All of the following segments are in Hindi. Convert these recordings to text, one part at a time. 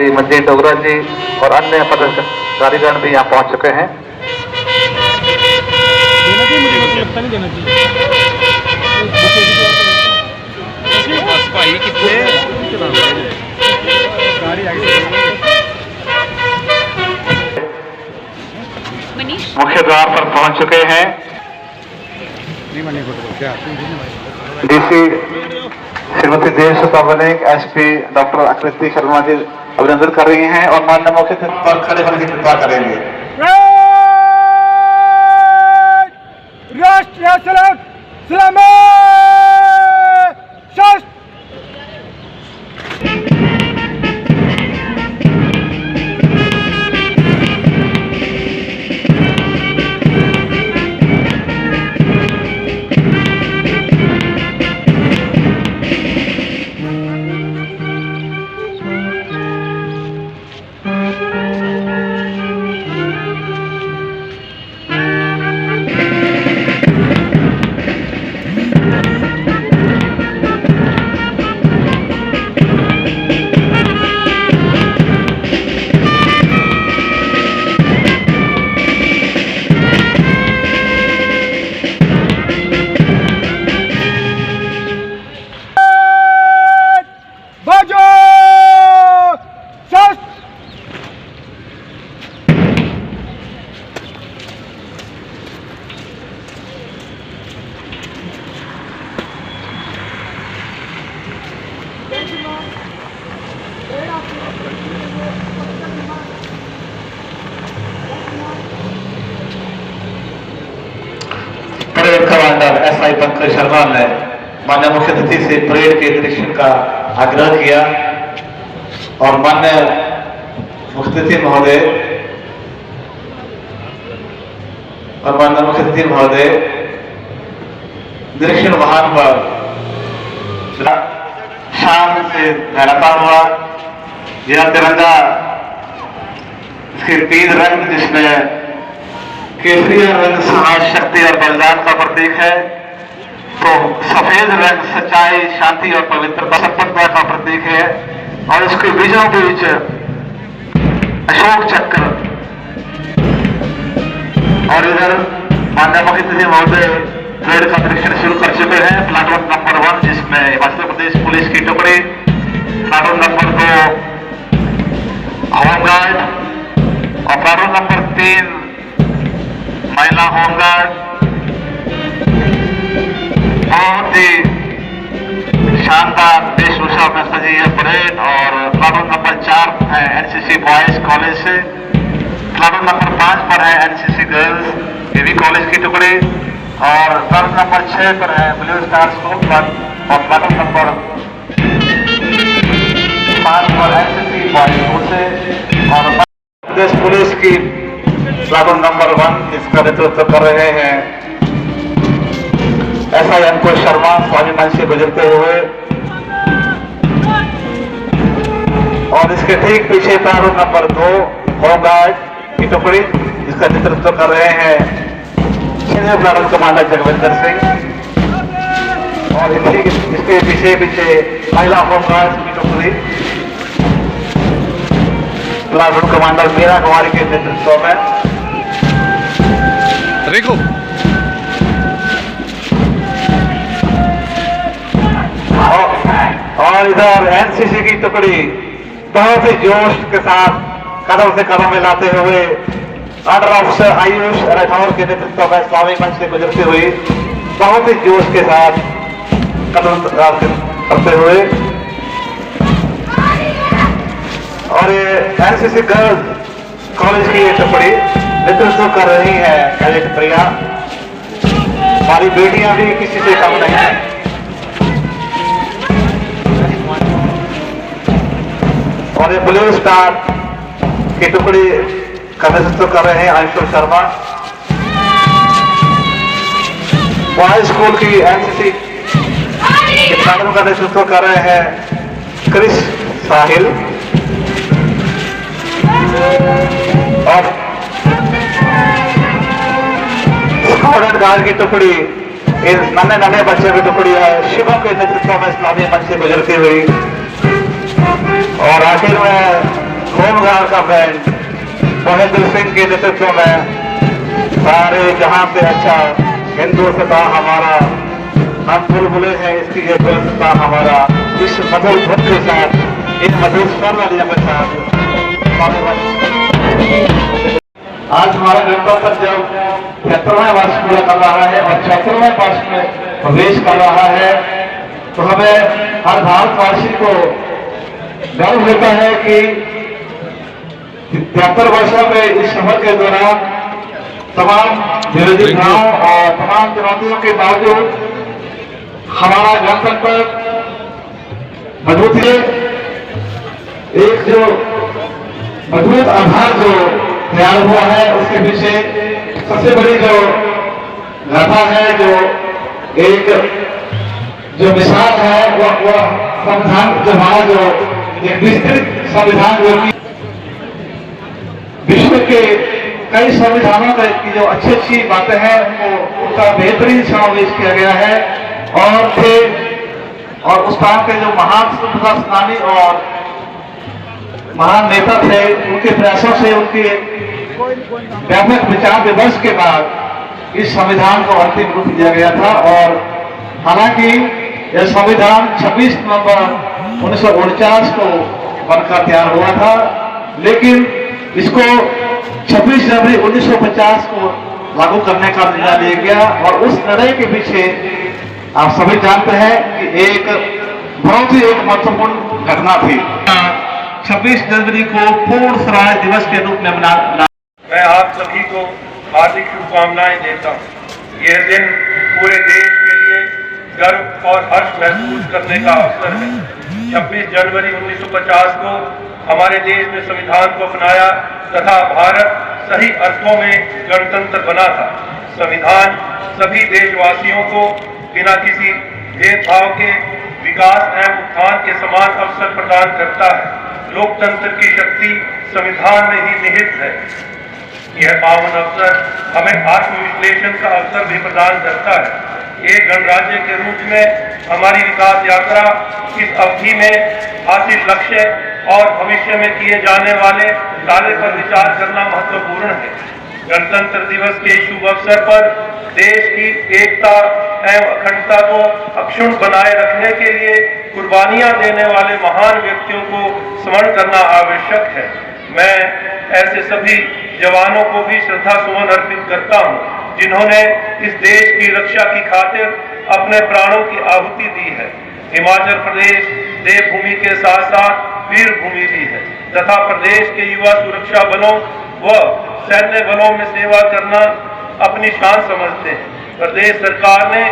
श्री मंजीत डोगरा जी और अन्य पदाधिकारीगण भी यहाँ पहुँच चुके हैं। मुख्य द्वार पर पहुंच चुके हैं। DC Shrimati Devsuta Malik, SP doctor Akriti Sharma जी अभिनंदन कर रही हैं और माननीय मुख्य अतिथि पर खड़े होने की कृपा करेंगे। राष्ट्रीय सलामी शस्त्र parade commander SI Pankaj Sharma ने माननीय मुख्य अतिथि से परेड के निरीक्षण का आग्रह किया और माननीय मुख्य अतिथि महोदय निरीक्षण वाहन पर शान से लहराता हुआ यह तिरंगा, इसके 3 रंग जिसमें केसरी रंग साहस, शक्ति और बलिदान का प्रतीक है, तो सफेद रंग सच्चाई, शांति और पवित्रता, संपन्नता का प्रतीक है और इसके बीचों बीच अशोक चक्र। और इधर माननीय मुख्य अतिथि महोदय परेड का निरीक्षण शुरू कर चुके हैं। प्लाटून नंबर 1 जिसमें हिमाचल प्रदेश पुलिस की टुकड़ी, प्लाटून नंबर 2 होमगार्ड और प्लाटून नंबर 3 महिला होमगार्ड। बहुत ही शानदार वेशभूषा में सजी है परेड। और प्लाटून नंबर 4 है एनसीसी बॉयज कॉलेज से, प्लाटून नंबर 5 पर है एनसीसी गर्ल्स, ये भी कॉलेज की टुकड़ी। और प्लाटून नंबर 6 पर है ब्लू स्टार स्कूल पर और प्लाटून नंबर 5 पर एनसीसी बॉयज स्कूल से। और प्रदेश पुलिस की प्लाटून नंबर 1 इसका नेतृत्व कर रहे हैं एसआई अंकुश शर्मा स्वामी मंच से गुजरते हुए। और इसके ठीक पीछे प्लाटून नंबर 2 होमगार्ड की टुकड़ी जिसका नेतृत्व कर रहे हैं senior platoon commander Jagvinder Singh. और इसके पीछे महिला होमगार्ड की टुकड़ी प्लाटून कमांडर मीरा कुमारी के नेतृत्व में। और इधर एनसीसी की टुकड़ी बहुत ही जोश के साथ कदम से कदम मिलाते हुए अंडर ऑफिसर आयुष राठौर के नेतृत्व में स्वामी मंच से गुजरती हुई बहुत ही जोश के साथ कदम करते हुए। और ये एनसीसी गर्ल्स कॉलेज की ये टुकड़ी नेतृत्व कर रही है कैडेट प्रिया। हमारी बेटियां भी किसी से कम नहीं है। और ये ब्लू स्टार की टुकड़ी का नेतृत्व कर रहे हैं अंशु शर्मा। बॉयज स्कूल की एनसीसी के प्लाटून का नेतृत्व कर रहे हैं क्रिस साहिल। और स्क्वाड्रन गार्ड की टुकड़ी इन नन्हे बच्चे की टुकड़ी है शिवम के नेतृत्व में इस्लामी मंच से गुजरती हुई। और आखिर में होमगार्ड का बैंड महेंद्र सिंह के नेतृत्व में सारे जहां से अच्छा हिंदुस्तान हमारा, हम बुलबुले हैं इसकी ये हिंदुस्तान हमारा, इस मधुर धुन के साथ, इन मधुर स्वर वाली के साथ आज हमारा गणतंत्र जब 76वां वर्ष पूरा कर रहा है और 76वें वर्ष में प्रवेश कर रहा है, तो हमें हर भारतवासी को गर्व होता है कि 73 वर्षों में इस सफर के दौरान तमाम विरोधिताओं और तमाम चुनौतियों के बावजूद हमारा गणतंत्र मजबूत है। एक जो मजबूत आधार जो तैयार हुआ है उसके पीछे सबसे बड़ी जो गाथा है, जो मिसाल है वो संविधान जो हमारा जो एक विस्तृत संविधान जो कि विश्व के कई संविधानों की जो अच्छी अच्छी बातें हैं उनका बेहतरीन समावेश किया गया है। और उस टाइम के जो महान स्वतंत्रता सेनानी और महान नेता थे, उनके प्रयासों से, उनके व्यापक विचार विमर्श के बाद इस संविधान को अंतिम रूप दिया गया था। और हालांकि यह संविधान 26 नवंबर 1949 को बनकर तैयार हुआ था, लेकिन इसको 26 जनवरी 1950 को लागू करने का निर्णय लिया गया। और उस निर्णय के पीछे आप सभी जानते हैं कि एक बहुत ही एक महत्वपूर्ण घटना थी। 26 जनवरी को पूर्ण स्वराज दिवस के रूप में मना मैं आप सभी को हार्दिक शुभकामनाएं देता हूँ। यह दिन पूरे देश के लिए गर्व और हर्ष महसूस करने का अवसर है। 26 जनवरी 1950 को हमारे देश ने संविधान को अपनाया तथा भारत सही अर्थों में गणतंत्र बना था। संविधान सभी देशवासियों को बिना किसी भेदभाव के विकास एवं उत्थान के समान अवसर प्रदान करता है। लोकतंत्र की शक्ति संविधान में ही निहित है। यह पावन अवसर हमें आत्मविश्लेषण का अवसर भी प्रदान करता है। एक गणराज्य के रूप में हमारी विकास यात्रा इस अवधि में हासिल लक्ष्य और भविष्य में किए जाने वाले कार्य पर विचार करना महत्वपूर्ण है। गणतंत्र दिवस के शुभ अवसर पर देश की एकता एवं अखंडता को अक्षुण्ण बनाए रखने के लिए कुर्बानियां देने वाले महान व्यक्तियों को स्मरण करना आवश्यक है। मैं ऐसे सभी जवानों को भी श्रद्धा सुमन अर्पित करता हूं जिन्होंने इस देश की रक्षा की खातिर अपने प्राणों की आहुति दी है। हिमाचल प्रदेश देवभूमि के साथ साथ वीर भूमि भी है तथा प्रदेश के युवा सुरक्षा बलों व सैन्य बलों में सेवा करना अपनी शान समझते हैं। प्रदेश सरकार ने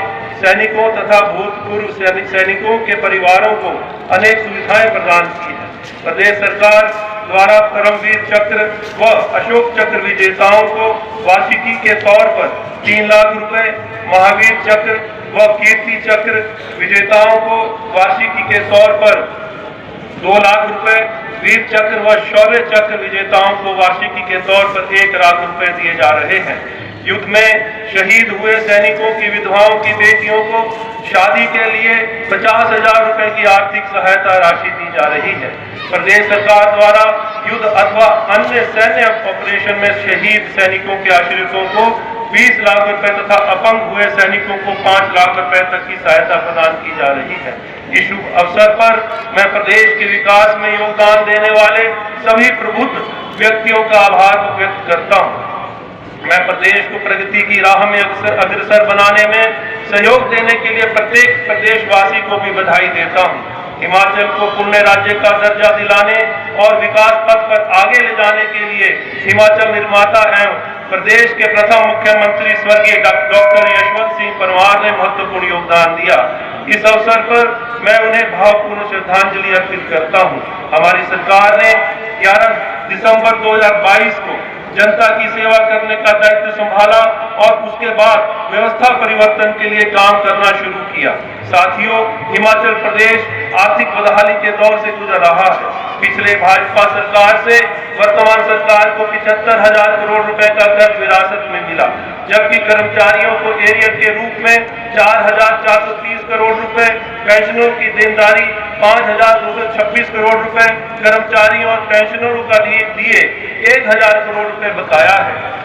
सैनिकों तथा भूतपूर्व सैनिकों के परिवारों को अनेक सुविधाएं प्रदान की है। प्रदेश सरकार द्वारा परमवीर चक्र व अशोक चक्र विजेताओं को वार्षिकी के तौर पर 3 लाख रुपए, महावीर चक्र व कीर्ति चक्र विजेताओं को वार्षिकी के तौर पर 2 लाख रुपए, वीर चक्र व शौर्य चक्र विजेताओं को वार्षिकी के तौर पर 1 लाख रुपए दिए जा रहे हैं। युद्ध में शहीद हुए सैनिकों की विधवाओं की बेटियों को शादी के लिए 50,000 रुपए की आर्थिक सहायता राशि दी जा रही है। प्रदेश सरकार द्वारा युद्ध अथवा अन्य सैन्य ऑपरेशन में शहीद सैनिकों के आश्रितों को 20 लाख रुपए तथा अपंग हुए सैनिकों को 5 लाख रुपए तक की सहायता प्रदान की जा रही है। इस शुभ अवसर पर मैं प्रदेश के विकास में योगदान देने वाले सभी प्रबुद्ध व्यक्तियों का आभार व्यक्त करता हूँ। मैं प्रदेश को प्रगति की राह में अग्रसर बनाने में सहयोग देने के लिए प्रत्येक प्रदेशवासी को भी बधाई देता हूँ। हिमाचल को पुण्य राज्य का दर्जा दिलाने और विकास पथ पर आगे ले जाने के लिए हिमाचल निर्माता एवं प्रदेश के प्रथम मुख्यमंत्री स्वर्गीय डॉक्टर यशवंत सिंह परमार ने महत्वपूर्ण योगदान दिया। इस अवसर पर मैं उन्हें भावपूर्ण श्रद्धांजलि अर्पित करता हूँ। हमारी सरकार ने 11 दिसंबर 2022 को जनता की सेवा करने का दायित्व संभाला और उसके बाद व्यवस्था परिवर्तन के लिए काम करना शुरू किया। साथियों, हिमाचल प्रदेश आर्थिक बदहाली के दौर से गुजर रहा है। पिछले भाजपा सरकार से वर्तमान सरकार को 75,000 करोड़ रुपए का कर्ज विरासत में मिला, जबकि कर्मचारियों को एरियर के रूप में 4,430 करोड़ रुपए, पेंशनों की देनदारी 5,226 करोड़ रुपए, कर्मचारियों और पेंशनरों का दिए 1,000 करोड़ रुपए बकाया है।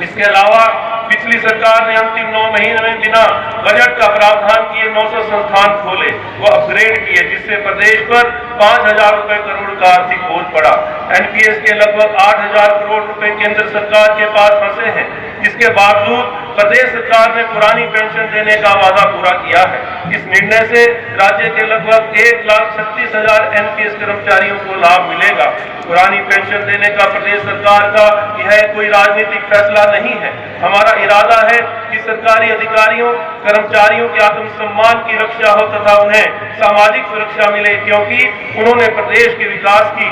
इसके अलावा पिछली सरकार ने अंतिम 9 महीने में बिना बजट का प्रावधान किए 900 संस्थान खोले व अपग्रेड किए, जिससे प्रदेश पर 5,000 रुपए करोड़ का आर्थिक बोझ पड़ा। एनपीएस के लगभग 8,000 करोड़ रुपए केंद्र सरकार के पास फंसे हैं। इसके बावजूद प्रदेश सरकार ने पुरानी पेंशन देने का वादा पूरा किया है। इस निर्णय से राज्य के लगभग 1,36,000 एनपीएस कर्मचारियों को लाभ मिलेगा। पुरानी पेंशन देने का प्रदेश सरकार का यह कोई राजनीतिक फैसला नहीं है। हमारा इरादा है कि सरकारी अधिकारियों कर्मचारियों के आत्मसम्मान की रक्षा हो तथा उन्हें सामाजिक सुरक्षा मिले, क्योंकि उन्होंने प्रदेश के विकास की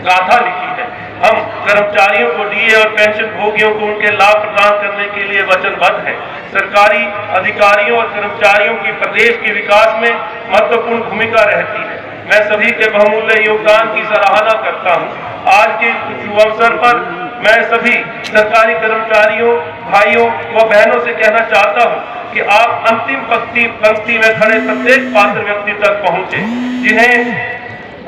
गाथा लिखी है। हम कर्मचारियों को डीए और पेंशन भोगियों को उनके लाभ प्रदान करने के लिए वचनबद्ध है। सरकारी अधिकारियों और कर्मचारियों की प्रदेश के विकास में महत्वपूर्ण भूमिका रहती है। मैं सभी के बहुमूल्य योगदान की सराहना करता हूं। आज के शुभ अवसर पर मैं सभी सरकारी कर्मचारियों, भाइयों व बहनों से कहना चाहता हूं कि आप अंतिम पंक्ति में खड़े प्रत्येक पात्र व्यक्ति तक पहुंचे, जिन्हें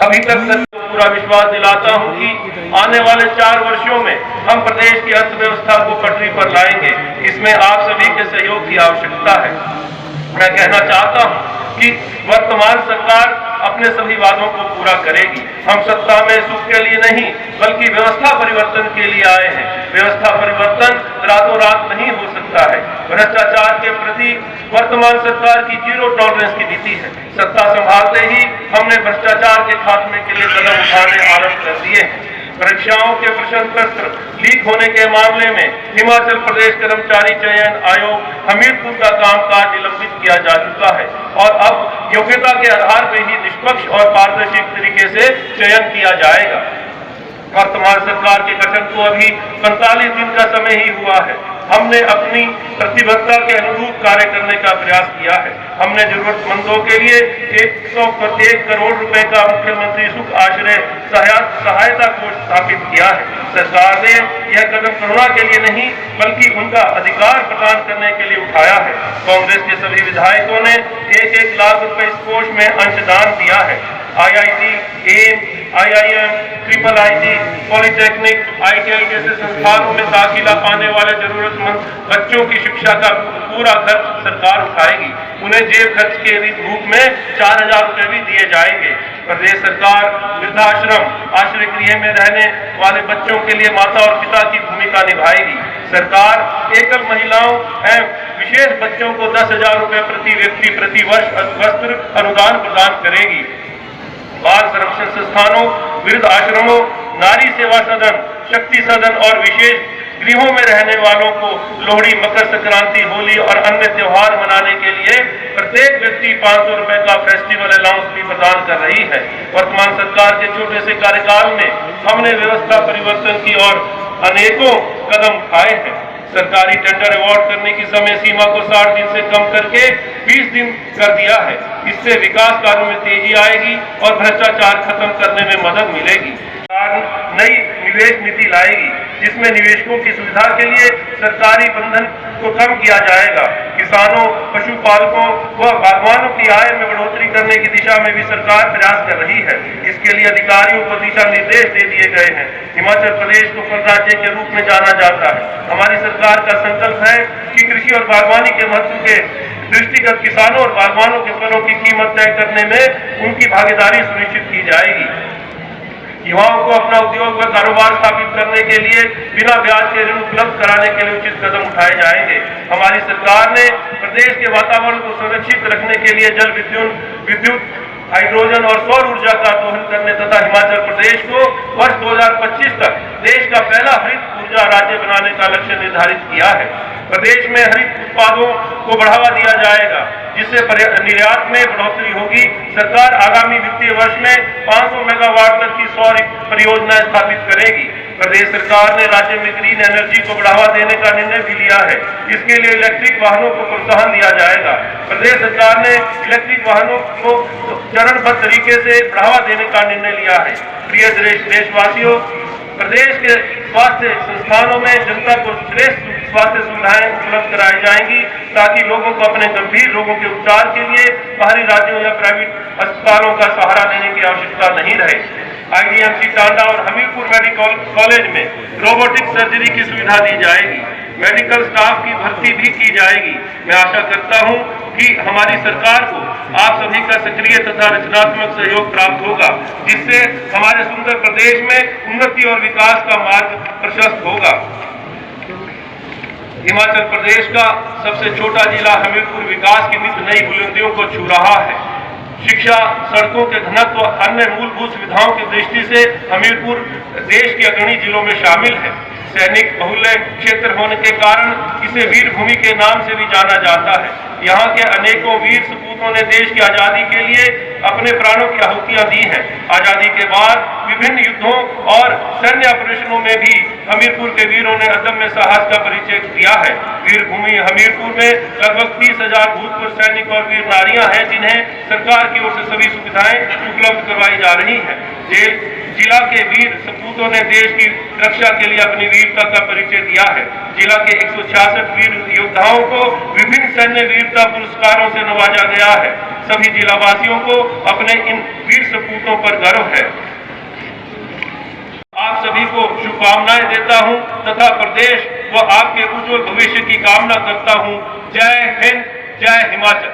अभी तक पूरा विश्वास दिलाता हूं कि आने वाले 4 वर्षों में हम प्रदेश की अर्थव्यवस्था को पटरी पर लाएंगे। इसमें आप सभी के सहयोग की आवश्यकता है। मैं कहना चाहता हूं कि वर्तमान सरकार अपने सभी वादों को पूरा करेगी। हम सत्ता में सुख के लिए नहीं बल्कि व्यवस्था परिवर्तन के लिए आए हैं। व्यवस्था परिवर्तन रातों रात नहीं हो सकता है। भ्रष्टाचार के प्रति वर्तमान सरकार की 0 टॉलरेंस की नीति है। सत्ता संभालते ही हमने भ्रष्टाचार के खात्मे के लिए कदम उठाने आरंभ कर दिए हैं। परीक्षाओं के प्रश्न पत्र लीक होने के मामले में हिमाचल प्रदेश कर्मचारी चयन आयोग हमीरपुर का कामकाज निलंबित किया जा चुका है और अब योग्यता के आधार पर ही निष्पक्ष और पारदर्शी तरीके से चयन किया जाएगा। वर्तमान सरकार के गठन को अभी 45 दिन का समय ही हुआ है। हमने अपनी प्रतिबद्धता के अनुरूप कार्य करने का प्रयास किया है। हमने जरूरतमंदों के लिए 101 करोड़ रुपए का मुख्यमंत्री सुख आश्रय सहायता कोष स्थापित किया है। सरकार ने यह कदम करुणा के लिए नहीं बल्कि उनका अधिकार प्रदान करने के लिए उठाया है। कांग्रेस के सभी विधायकों ने 1-1 लाख रुपए इस कोष में अंशदान दिया है। IIT, AIIMS, IIM, IIIT, polytechnic, ITI जैसे संस्थानों में दाखिला पाने वाले जरूरतमंद बच्चों की शिक्षा का पूरा खर्च सरकार उठाएगी। उन्हें जेब खर्च के रूप में 4,000 रुपए भी दिए जाएंगे। प्रदेश सरकार वृद्धाश्रम, आश्रय गृह में रहने वाले बच्चों के लिए माता और पिता की भूमिका निभाएगी। सरकार एकल महिलाओं एवं विशेष बच्चों को 10,000 रुपए प्रति व्यक्ति प्रति वर्ष वस्त्र अनुदान प्रदान करेगी। बाल संरक्षण संस्थानों, वृद्ध आश्रमों, नारी सेवा सदन, शक्ति सदन और विशेष गृहों में रहने वालों को लोहड़ी, मकर संक्रांति, होली और अन्य त्योहार मनाने के लिए प्रत्येक व्यक्ति 500 रुपए का फेस्टिवल अलाउंस भी प्रदान कर रही है। वर्तमान सरकार के छोटे से कार्यकाल में हमने व्यवस्था परिवर्तन की ओर अनेकों कदम उठाए हैं। सरकारी टेंडर अवार्ड करने की समय सीमा को 60 दिन से कम करके 20 दिन कर दिया है। इससे विकास कार्यों में तेजी आएगी और भ्रष्टाचार खत्म करने में मदद मिलेगी। सरकार नई निवेश नीति लाएगी जिसमें निवेशकों की सुविधा के लिए सरकारी बंधन को कम किया जाएगा। किसानों, पशुपालकों व बागवानों की आय में बढ़ोतरी करने की दिशा में भी सरकार प्रयास कर रही है। इसके लिए अधिकारियों को दिशा निर्देश दे दिए गए हैं। हिमाचल प्रदेश को फल राज्य के रूप में जाना जाता है। हमारी सरकार का संकल्प है कि कृषि और बागवानी के महत्व के दृष्टिगत किसानों और बागवानों के फलों की कीमत तय करने में उनकी भागीदारी सुनिश्चित की जाएगी। युवाओं को अपना उद्योग व कारोबार स्थापित करने के लिए बिना ब्याज के ऋण उपलब्ध कराने के लिए उचित कदम उठाए जाएंगे। हमारी सरकार ने प्रदेश के वातावरण को संरक्षित रखने के लिए जल विद्युत, हाइड्रोजन और सौर ऊर्जा का दोहन करने तथा हिमाचल प्रदेश को वर्ष 2025 तक देश का पहला हरित ऊर्जा राज्य बनाने का लक्ष्य निर्धारित किया है। प्रदेश में हरित उत्पादों को बढ़ावा दिया जाएगा, जिससे निर्यात में बढ़ोतरी होगी। सरकार आगामी वित्तीय वर्ष में 500 मेगावाट तक की सौर परियोजनाएं स्थापित करेगी। प्रदेश सरकार ने राज्य में ग्रीन एनर्जी को बढ़ावा देने का निर्णय भी लिया है। इसके लिए इलेक्ट्रिक वाहनों को प्रोत्साहन दिया जाएगा। प्रदेश सरकार ने इलेक्ट्रिक वाहनों को चरणबद्ध तरीके से बढ़ावा देने का निर्णय लिया है। प्रिय देशवासियों, प्रदेश के स्वास्थ्य संस्थानों में जनता को श्रेष्ठ स्वास्थ्य सुविधाएं उपलब्ध कराई जाएंगी, ताकि लोगों को अपने गंभीर रोगों के उपचार के लिए बाहरी राज्यों या प्राइवेट अस्पतालों का सहारा लेने की आवश्यकता नहीं रहे। IDMC टांडा और हमीरपुर मेडिकल कॉलेज में रोबोटिक सर्जरी की सुविधा दी जाएगी। मेडिकल स्टाफ की भर्ती भी की जाएगी। मैं आशा करता हूं कि हमारी सरकार को आप सभी का सक्रिय तथा रचनात्मक सहयोग प्राप्त होगा, जिससे हमारे सुंदर प्रदेश में उन्नति और विकास का मार्ग प्रशस्त होगा। हिमाचल प्रदेश का सबसे छोटा जिला हमीरपुर विकास की नित नई बुलंदियों को छू रहा है। शिक्षा, सड़कों के घनत्व, अन्य मूलभूत सुविधाओं की दृष्टि से हमीरपुर देश के अग्रणी जिलों में शामिल है। सैनिक बहुल्य क्षेत्र होने के कारण इसे वीर भूमि के नाम से भी जाना जाता है। यहाँ के अनेकों वीर सपूतों ने देश की आजादी के लिए अपने प्राणों की आहुतियां दी हैं। आजादी के बाद विभिन्न युद्धों और सैन्य ऑपरेशनों में भी हमीरपुर के वीरों ने अदम्य साहस का परिचय दिया है। वीर भूमि हमीरपुर में लगभग 30,000 भूतपूर्व सैनिक और वीर नारियां हैं, जिन्हें सरकार की ओर से सभी सुविधाएं उपलब्ध करवाई जा रही हैं। जिला के वीर सपूतों ने देश की रक्षा के लिए अपनी वीरता का परिचय दिया है। जिला के 166 वीर योद्धाओं को विभिन्न सैन्य वीरता पुरस्कारों से नवाजा गया है। सभी जिलावासियों को अपने इन वीर सपूतों पर गर्व है। आप सभी को शुभकामनाएं देता हूं तथा प्रदेश व आपके उज्जवल भविष्य की कामना करता हूं। जय हिंद, जय हिमाचल।